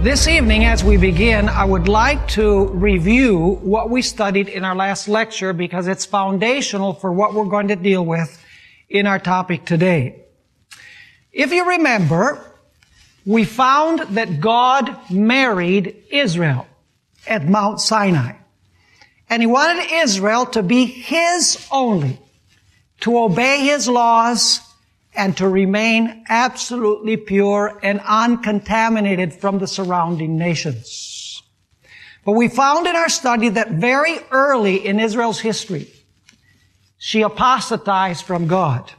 This evening, as we begin, I would like to review what we studied in our last lecture because it's foundational for what we're going to deal with in our topic today. If you remember, we found that God married Israel at Mount Sinai. And He wanted Israel to be His only, to obey His laws, and to remain absolutely pure and uncontaminated from the surrounding nations. But we found in our study that very early in Israel's history, she apostatized from God.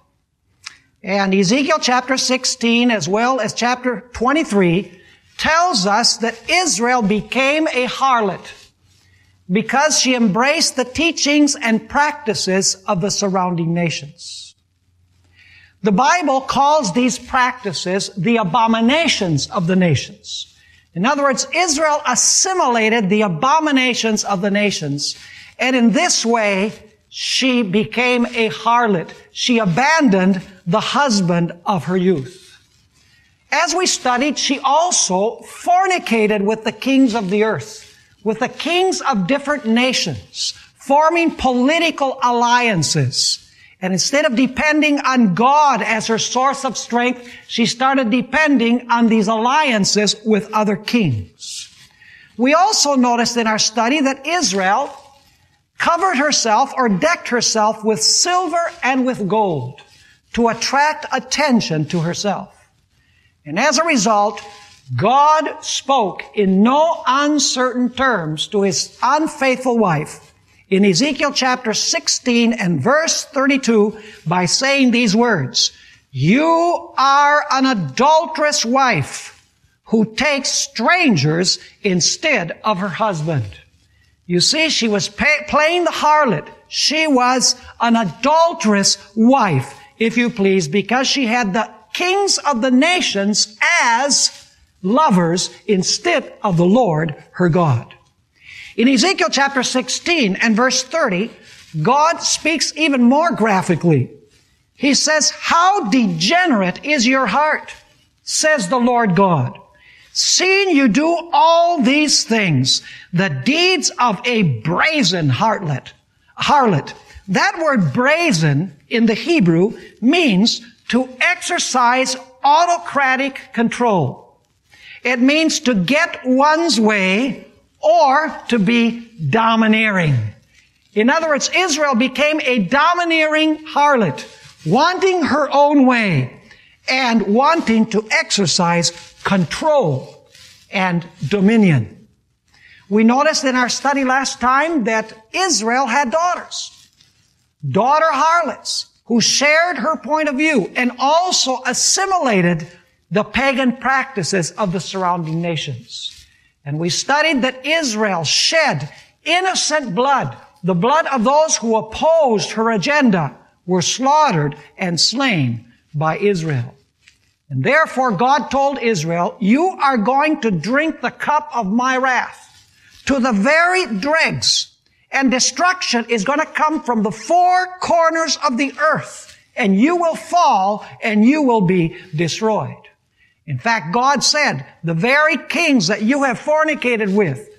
And Ezekiel chapter 16 as well as chapter 23 tells us that Israel became a harlot because she embraced the teachings and practices of the surrounding nations. The Bible calls these practices the abominations of the nations. In other words, Israel assimilated the abominations of the nations, and in this way, she became a harlot. She abandoned the husband of her youth. As we studied, she also fornicated with the kings of the earth, with the kings of different nations, forming political alliances. And instead of depending on God as her source of strength, she started depending on these alliances with other kings. We also noticed in our study that Israel covered herself or decked herself with silver and with gold to attract attention to herself. And as a result, God spoke in no uncertain terms to His unfaithful wife in Ezekiel chapter 16 and verse 32 by saying these words, "You are an adulterous wife who takes strangers instead of her husband." You see, she was playing the harlot. She was an adulterous wife, if you please, because she had the kings of the nations as lovers instead of the Lord, her God. In Ezekiel chapter 16 and verse 30, God speaks even more graphically. He says, "How degenerate is your heart, says the Lord God, seeing you do all these things, the deeds of a brazen harlot." That word brazen in the Hebrew means to exercise autocratic control. It means to get one's way or to be domineering. In other words, Israel became a domineering harlot, wanting her own way and wanting to exercise control and dominion. We noticed in our study last time that Israel had daughters, daughter harlots, who shared her point of view and also assimilated the pagan practices of the surrounding nations. And we studied that Israel shed innocent blood. The blood of those who opposed her agenda were slaughtered and slain by Israel. And therefore God told Israel, "You are going to drink the cup of my wrath to the very dregs, and destruction is going to come from the four corners of the earth, and you will fall and you will be destroyed." In fact, God said, the very kings that you have fornicated with,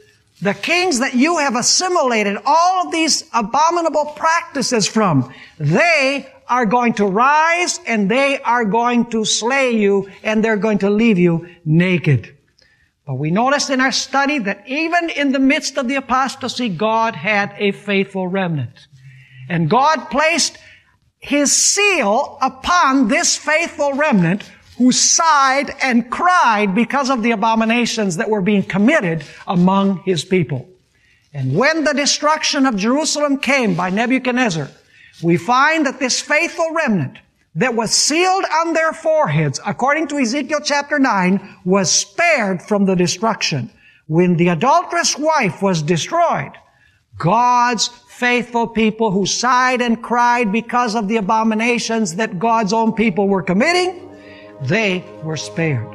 the kings that you have assimilated all of these abominable practices from, they are going to rise and they are going to slay you and they're going to leave you naked. But we noticed in our study that even in the midst of the apostasy, God had a faithful remnant. And God placed His seal upon this faithful remnant who sighed and cried because of the abominations that were being committed among His people. And when the destruction of Jerusalem came by Nebuchadnezzar, we find that this faithful remnant that was sealed on their foreheads, according to Ezekiel chapter 9, was spared from the destruction. When the adulterous wife was destroyed, God's faithful people who sighed and cried because of the abominations that God's own people were committing, they were spared.